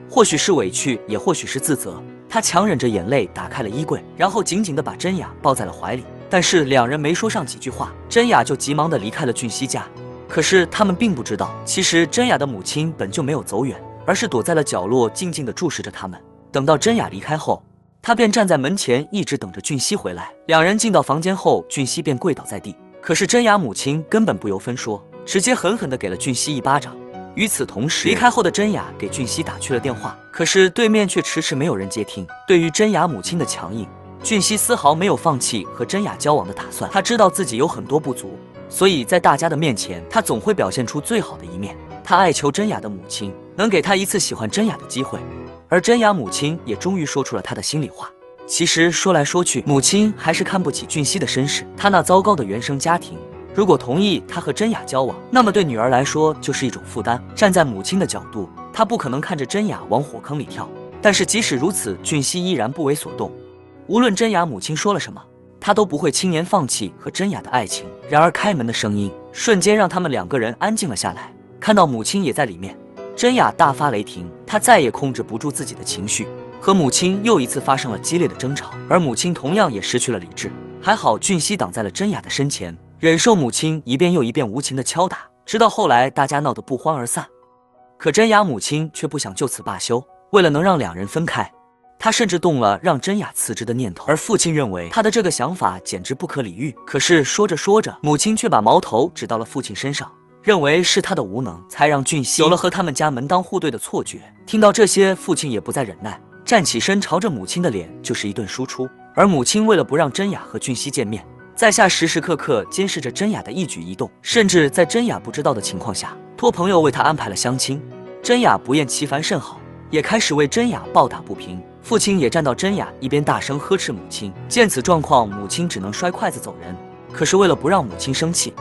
或许是委屈，也或许是自责，他强忍着眼泪打开了衣柜，然后紧紧地把真雅抱在了怀里。但是两人没说上几句话，真雅就急忙地离开了俊熙家。可是他们并不知道，其实真雅的母亲本就没有走远，而是躲在了角落，静静地注视着他们。等到真雅离开后，他便站在门前，一直等着俊熙回来。两人进到房间后，俊熙便跪倒在地。可是真雅母亲根本不由分说，直接狠狠地给了俊熙一巴掌。与此同时，离开后的真雅给俊熙打去了电话，可是对面却迟迟没有人接听。对于真雅母亲的强硬，俊熙丝毫没有放弃和真雅交往的打算。他知道自己有很多不足，所以在大家的面前，他总会表现出最好的一面。他哀求真雅的母亲能给他一次喜欢真雅的机会，而真雅母亲也终于说出了他的心里话。其实说来说去，母亲还是看不起俊熙的身世，他那糟糕的原生家庭。如果同意他和真雅交往，那么对女儿来说就是一种负担。站在母亲的角度，她不可能看着真雅往火坑里跳。但是即使如此，俊熙依然不为所动。无论真雅母亲说了什么，他都不会轻言放弃和真雅的爱情。然而开门的声音瞬间让他们两个人安静了下来。看到母亲也在里面，真雅大发雷霆，她再也控制不住自己的情绪，和母亲又一次发生了激烈的争吵，而母亲同样也失去了理智。还好俊熙挡在了真雅的身前，忍受母亲一遍又一遍无情的敲打，直到后来大家闹得不欢而散。可真雅母亲却不想就此罢休，为了能让两人分开，他甚至动了让真雅辞职的念头，而父亲认为他的这个想法简直不可理喻。可是说着说着，母亲却把矛头指到了父亲身上，认为是他的无能才让俊熙有了和他们家门当户对的错觉。听到这些，父亲也不再忍耐，站起身朝着母亲的脸就是一顿输出。而母亲为了不让真雅和俊熙见面，在下时时刻刻监视着真雅的一举一动，甚至在真雅不知道的情况下，托朋友为她安排了相亲。真雅不厌其烦甚好，也开始为真雅抱打不平。父亲也站到真雅一边，大声呵斥母亲。见此状况，母亲只能摔筷子走人。可是为了不让母亲生气，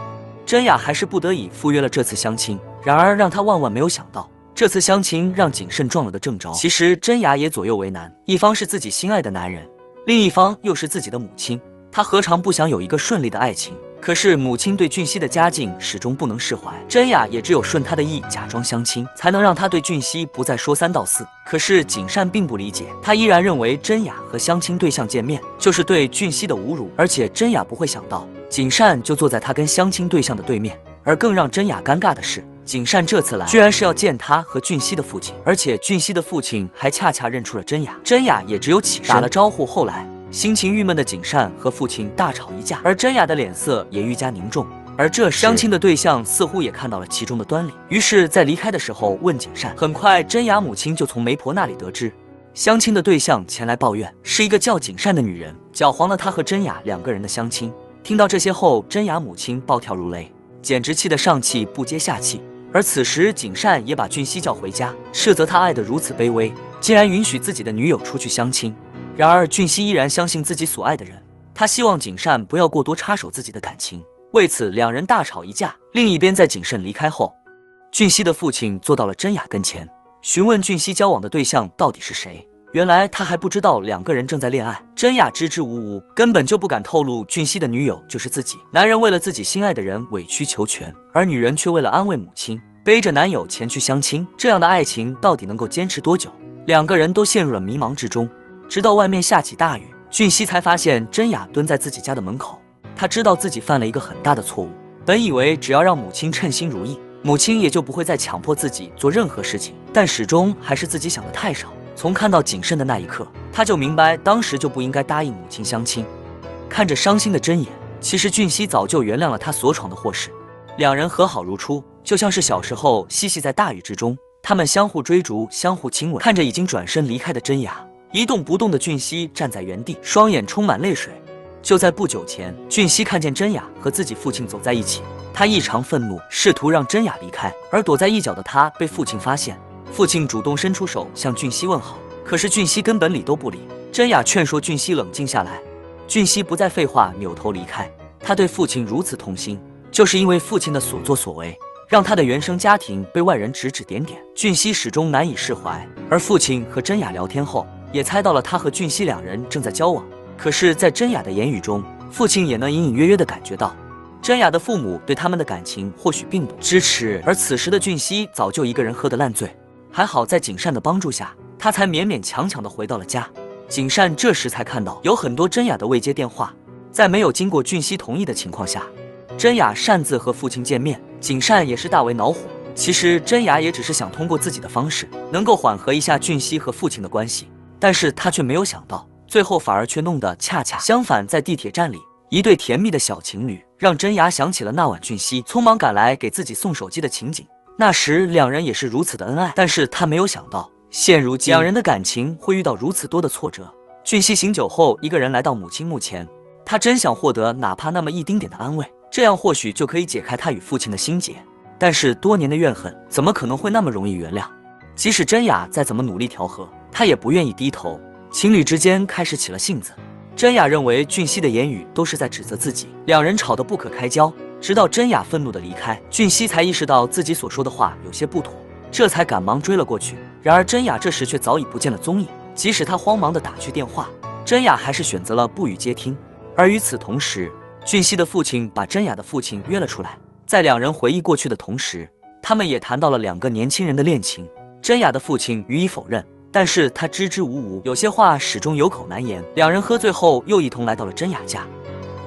真雅还是不得已赴约了这次相亲。然而让她万万没有想到，这次相亲让谨慎撞了个正着。其实真雅也左右为难，一方是自己心爱的男人，另一方又是自己的母亲。她何尝不想有一个顺利的爱情？可是母亲对俊熙的家境始终不能释怀，真雅也只有顺她的意，假装相亲，才能让她对俊熙不再说三道四。可是景善并不理解，他依然认为真雅和相亲对象见面就是对俊熙的侮辱，而且真雅不会想到景善就坐在他跟相亲对象的对面。而更让真雅尴尬的是，景善这次来居然是要见他和俊熙的父亲，而且俊熙的父亲还恰恰认出了真雅。真雅也只有起身打了招呼。后来心情郁闷的景善和父亲大吵一架，而真雅的脸色也愈加凝重。而这时相亲的对象似乎也看到了其中的端倪，于是，在离开的时候问景善。很快，真雅母亲就从媒婆那里得知，相亲的对象前来抱怨，是一个叫景善的女人搅黄了他和真雅2个人的相亲。听到这些后，真雅母亲暴跳如雷，简直气得上气不接下气。而此时，景善也把俊熙叫回家，斥责他爱得如此卑微，竟然允许自己的女友出去相亲。然而，俊熙依然相信自己所爱的人，他希望景善不要过多插手自己的感情。为此，两人大吵一架。另一边，在景善离开后，俊熙的父亲坐到了真雅跟前，询问俊熙交往的对象到底是谁。原来他还不知道2个人正在恋爱。真雅支支吾吾，根本就不敢透露俊熙的女友就是自己。男人为了自己心爱的人委曲求全，而女人却为了安慰母亲，背着男友前去相亲。这样的爱情到底能够坚持多久？2个人都陷入了迷茫之中。直到外面下起大雨，俊熙才发现真雅蹲在自己家的门口。他知道自己犯了一个很大的错误，本以为只要让母亲称心如意，母亲也就不会再强迫自己做任何事情，但始终还是自己想的太少。从看到景慎的那一刻，他就明白当时就不应该答应母亲相亲。看着伤心的真眼，其实俊熙早就原谅了他所闯的祸事，2人和好如初，就像是小时候嬉戏在大雨之中。他们相互追逐，相互亲吻。看着已经转身离开的真雅，一动不动的俊熙站在原地，双眼充满泪水。就在不久前，俊熙看见真雅和自己父亲走在一起，他异常愤怒，试图让真雅离开。而躲在一角的他被父亲发现，父亲主动伸出手向俊熙问好，可是俊熙根本理都不理。真雅劝说俊熙冷静下来，俊熙不再废话，扭头离开。他对父亲如此痛心，就是因为父亲的所作所为，让他的原生家庭被外人指指点点。俊熙始终难以释怀，而父亲和真雅聊天后，也猜到了他和俊熙2人正在交往。可是，在真雅的言语中，父亲也能隐隐约约地感觉到，真雅的父母对他们的感情或许并不支持。而此时的俊熙早就一个人喝得烂醉，还好在景善的帮助下，他才勉勉强强地回到了家。景善这时才看到有很多真雅的未接电话，在没有经过俊熙同意的情况下，真雅擅自和父亲见面，景善也是大为恼火。其实真雅也只是想通过自己的方式，能够缓和一下俊熙和父亲的关系，但是他却没有想到，最后反而却弄得恰恰相反。在地铁站里，一对甜蜜的小情侣让真雅想起了那晚俊熙匆忙赶来给自己送手机的情景。那时2人也是如此的恩爱，但是他没有想到，现如今2人的感情会遇到如此多的挫折。俊熙醒酒后，一个人来到母亲墓前，他真想获得哪怕那么一丁点的安慰，这样或许就可以解开他与父亲的心结。但是多年的怨恨怎么可能会那么容易原谅？即使真雅再怎么努力调和，他也不愿意低头。情侣之间开始起了性子，真雅认为俊熙的言语都是在指责自己，2人吵得不可开交。直到真雅愤怒的离开，俊熙才意识到自己所说的话有些不妥，这才赶忙追了过去。然而真雅这时却早已不见了踪影，即使他慌忙的打去电话，真雅还是选择了不予接听。而与此同时，俊熙的父亲把真雅的父亲约了出来，在2人回忆过去的同时，他们也谈到了2个年轻人的恋情。真雅的父亲予以否认，但是他支支吾吾，有些话始终有口难言。2人喝醉后又一同来到了真雅家，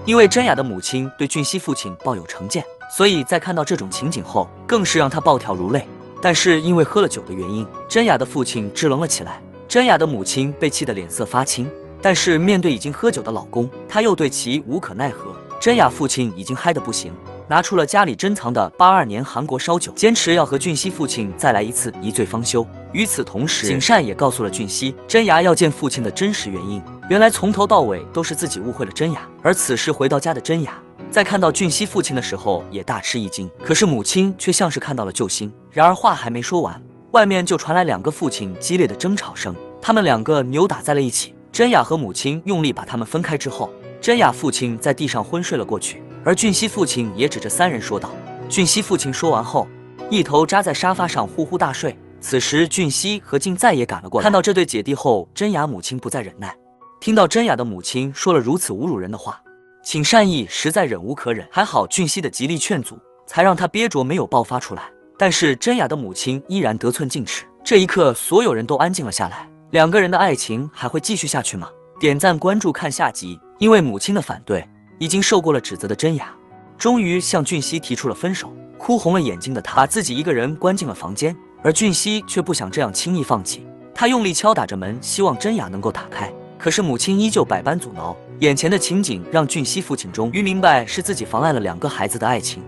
因为真雅的母亲对俊熙父亲抱有成见，所以在看到这种情景后，更是让他暴跳如雷。但是因为喝了酒的原因，真雅的父亲支棱了起来，真雅的母亲被气得脸色发青。但是面对已经喝酒的老公，她又对其无可奈何。真雅父亲已经嗨得不行，拿出了家里珍藏的82年韩国烧酒，坚持要和俊熙父亲再来一次一醉方休。与此同时，景善也告诉了俊熙真雅要见父亲的真实原因。原来从头到尾都是自己误会了真雅。而此时回到家的真雅，在看到俊熙父亲的时候也大吃一惊，可是母亲却像是看到了救星。然而话还没说完，外面就传来2个父亲激烈的争吵声，他们2个扭打在了一起。真雅和母亲用力把他们分开之后，真雅父亲在地上昏睡了过去，而俊熙父亲也指着3人说道。俊熙父亲说完后，一头扎在沙发上呼呼大睡。此时俊熙和静再也赶了过来，看到这对姐弟后，真雅母亲不再忍耐，听到真雅的母亲说了如此侮辱人的话，请善意实在忍无可忍。还好俊熙的极力劝阻，才让他憋着没有爆发出来。但是真雅的母亲依然得寸进尺。这一刻，所有人都安静了下来。2个人的爱情还会继续下去吗？点赞关注看下集。因为母亲的反对，已经受过了指责的真雅，终于向俊熙提出了分手。哭红了眼睛的她，把自己一个人关进了房间，而俊熙却不想这样轻易放弃。他用力敲打着门，希望真雅能够打开。可是母亲依旧百般阻挠。眼前的情景让俊熙父亲终于明白是自己妨碍了2个孩子的爱情。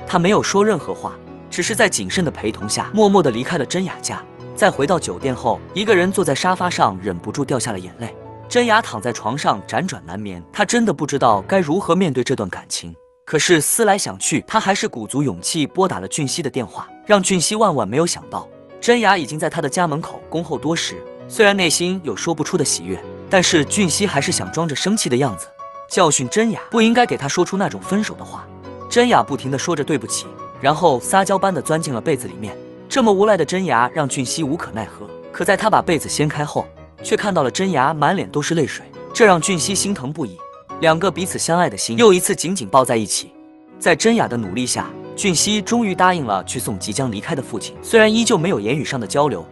他没有说任何话，只是在谨慎的陪同下默默地离开了真雅家。在回到酒店后，一个人坐在沙发上，忍不住掉下了眼泪。真雅躺在床上辗转难眠，她真的不知道该如何面对这段感情。可是思来想去，她还是鼓足勇气拨打了俊熙的电话，让俊熙万万没有想到，真雅已经在他的家门口恭候多时。虽然内心有说不出的喜悦，但是俊熙还是想装着生气的样子，教训真雅不应该给他说出那种分手的话。真雅不停地说着对不起，然后撒娇般地钻进了被子里面。这么无赖的真雅让俊熙无可奈何，可在他把被子掀开后，却看到了真雅满脸都是泪水，这让俊熙心疼不已。2个彼此相爱的心又一次紧紧抱在一起。在真雅的努力下，俊熙终于答应了去送即将离开的父亲。虽然依旧没有言语上的交流，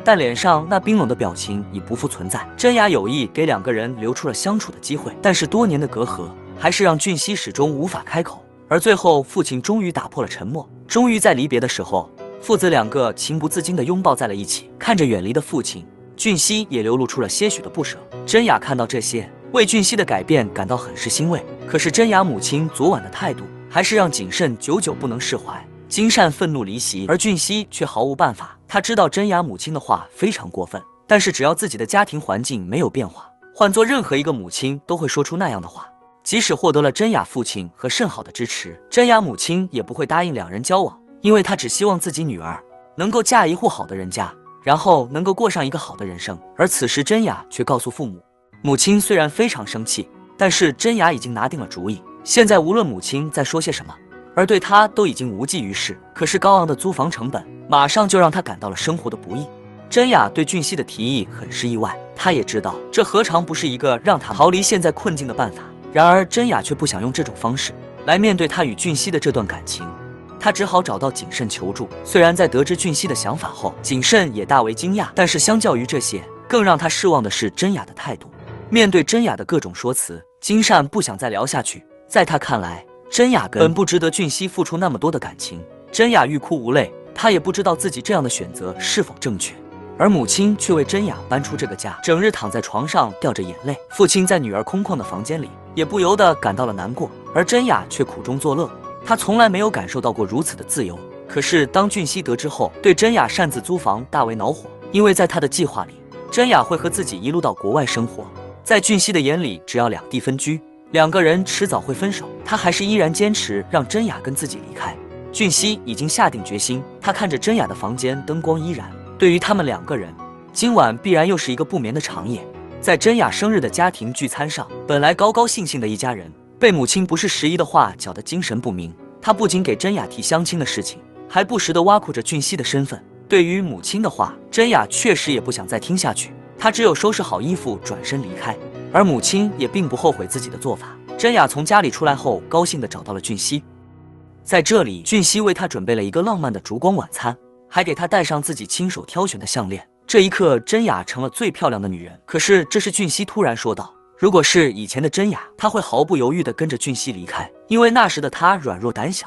但脸上那冰冷的表情已不复存在。真雅有意给2个人留出了相处的机会，但是多年的隔阂还是让俊熙始终无法开口。而最后，父亲终于打破了沉默，终于在离别的时候，父子2个情不自禁地拥抱在了一起。看着远离的父亲，俊熙也流露出了些许的不舍。真雅看到这些，为俊熙的改变感到很是欣慰。可是真雅母亲昨晚的态度，还是让谨慎久久不能释怀。金善愤怒离席，而俊熙却毫无办法。他知道真雅母亲的话非常过分，但是只要自己的家庭环境没有变化，换做任何一个母亲都会说出那样的话。即使获得了真雅父亲和甚好的支持，真雅母亲也不会答应2人交往，因为她只希望自己女儿能够嫁一户好的人家，然后能够过上一个好的人生。而此时真雅却告诉父母，母亲虽然非常生气，但是真雅已经拿定了主意，现在无论母亲在说些什么，而对她都已经无济于事。可是高昂的租房成本马上就让她感到了生活的不易。真雅对俊熙的提议很是意外，她也知道这何尝不是一个让她逃离现在困境的办法。然而真雅却不想用这种方式来面对她与俊熙的这段感情，她只好找到谨慎求助。虽然在得知俊熙的想法后，谨慎也大为惊讶，但是相较于这些，更让他失望的是真雅的态度。面对真雅的各种说辞，金善不想再聊下去。在他看来，真雅根本不值得俊熙付出那么多的感情。真雅欲哭无泪，她也不知道自己这样的选择是否正确。而母亲却为真雅搬出这个家，整日躺在床上掉着眼泪。父亲在女儿空旷的房间里，也不由得感到了难过。而真雅却苦中作乐，她从来没有感受到过如此的自由。可是当俊熙得知后，对真雅擅自租房大为恼火，因为在他的计划里，真雅会和自己一路到国外生活。在俊熙的眼里，只要2地分居，2个人迟早会分手。他还是依然坚持让真雅跟自己离开。俊熙已经下定决心，他看着真雅的房间灯光依然，对于他们2个人，今晚必然又是一个不眠的长夜。在真雅生日的家庭聚餐上，本来高高兴兴的一家人，被母亲不是时宜的话搅得精神不明。他不仅给真雅提相亲的事情，还不时地挖苦着俊熙的身份。对于母亲的话，真雅确实也不想再听下去，她只有收拾好衣服转身离开。而母亲也并不后悔自己的做法。真雅从家里出来后，高兴地找到了俊熙。在这里，俊熙为她准备了一个浪漫的烛光晚餐，还给她戴上自己亲手挑选的项链。这一刻，真雅成了最漂亮的女人。可是这时俊熙突然说道，如果是以前的真雅，她会毫不犹豫地跟着俊熙离开，因为那时的她软弱胆小。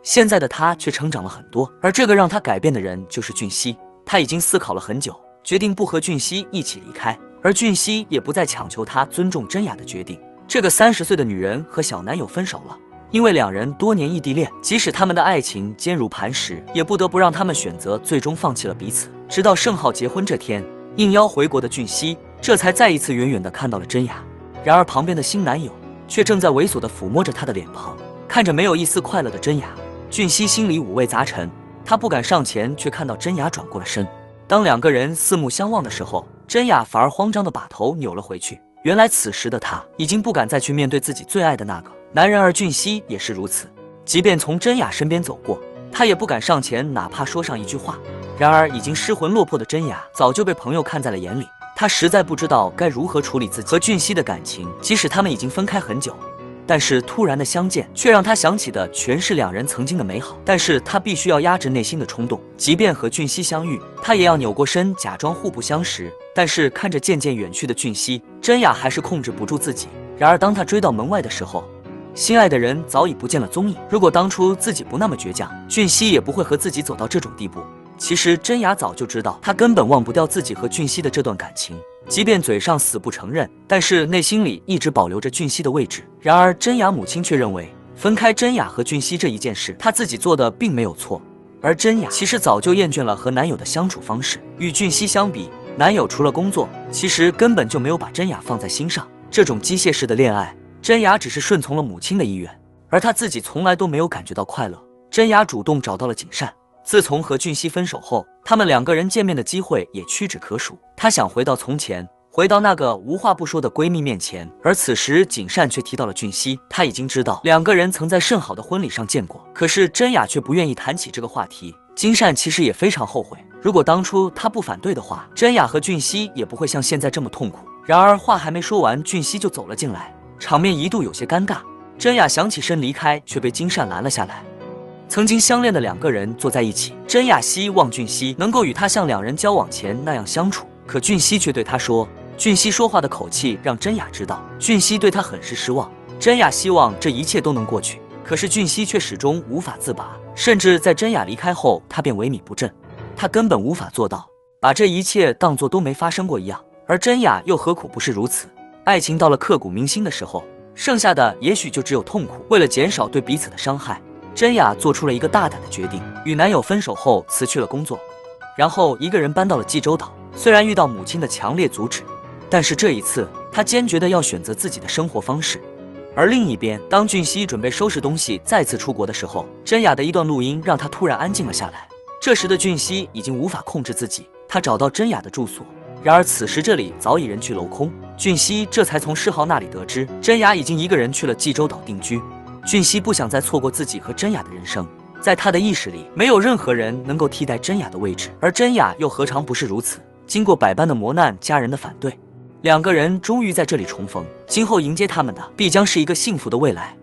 现在的她却成长了很多，而这个让她改变的人就是俊熙。她已经思考了很久，决定不和俊熙一起离开，而俊熙也不再强求她尊重真雅的决定。这个30岁的女人和小男友分手了，因为2人多年异地恋，即使他们的爱情坚如磐石，也不得不让他们选择最终放弃了彼此。直到盛浩结婚这天，应邀回国的俊熙这才再一次远远地看到了真雅。然而旁边的新男友却正在猥琐地抚摸着她的脸庞，看着没有一丝快乐的真雅，俊熙心里五味杂陈。他不敢上前，却看到真雅转过了身。当2个人四目相望的时候，真雅反而慌张地把头扭了回去。原来此时的她已经不敢再去面对自己最爱的那个男人，而俊熙也是如此。即便从真雅身边走过，他也不敢上前，哪怕说上一句话。然而已经失魂落魄的真雅早就被朋友看在了眼里，他实在不知道该如何处理自己和俊熙的感情。即使他们已经分开很久，但是突然的相见却让他想起的全是2人曾经的美好。但是他必须要压制内心的冲动，即便和俊熙相遇，他也要扭过身，假装互不相识。但是看着渐渐远去的俊熙，真雅还是控制不住自己。然而当他追到门外的时候，心爱的人早已不见了踪影。如果当初自己不那么倔强，俊熙也不会和自己走到这种地步。其实真雅早就知道，她根本忘不掉自己和俊熙的这段感情，即便嘴上死不承认，但是内心里一直保留着俊熙的位置。然而真雅母亲却认为，分开真雅和俊熙这一件事，她自己做的并没有错。而真雅其实早就厌倦了和男友的相处方式，与俊熙相比，男友除了工作，其实根本就没有把真雅放在心上。这种机械式的恋爱，真雅只是顺从了母亲的意愿，而她自己从来都没有感觉到快乐。真雅主动找到了景善，自从和俊熙分手后，他们两个人见面的机会也屈指可数。她想回到从前，回到那个无话不说的闺蜜面前，而此时景善却提到了俊熙。她已经知道两个人曾在盛好的婚礼上见过，可是真雅却不愿意谈起这个话题。金善其实也非常后悔，如果当初他不反对的话，真雅和俊熙也不会像现在这么痛苦。然而话还没说完，俊熙就走了进来，场面一度有些尴尬。真雅想起身离开，却被金善拦了下来。曾经相恋的两个人坐在一起，真雅希望俊熙能够与他像两人交往前那样相处，可俊熙却对他说，俊熙说话的口气让真雅知道俊熙对他很是失望。真雅希望这一切都能过去，可是俊熙却始终无法自拔，甚至在真雅离开后，他便萎靡不振。他根本无法做到把这一切当作都没发生过一样，而真雅又何苦不是如此？爱情到了刻骨铭心的时候，剩下的也许就只有痛苦。为了减少对彼此的伤害，真雅做出了一个大胆的决定，与男友分手后辞去了工作，然后一个人搬到了济州岛。虽然遇到母亲的强烈阻止，但是这一次她坚决的要选择自己的生活方式。而另一边，当俊熙准备收拾东西再次出国的时候，真雅的一段录音让他突然安静了下来。这时的俊熙已经无法控制自己，他找到真雅的住所，然而此时这里早已人去楼空。俊熙这才从世豪那里得知，真雅已经一个人去了济州岛定居。俊熙不想再错过自己和真雅的人生，在他的意识里，没有任何人能够替代真雅的位置，而真雅又何尝不是如此？经过百般的磨难，家人的反对，两个人终于在这里重逢，今后迎接他们的必将是一个幸福的未来。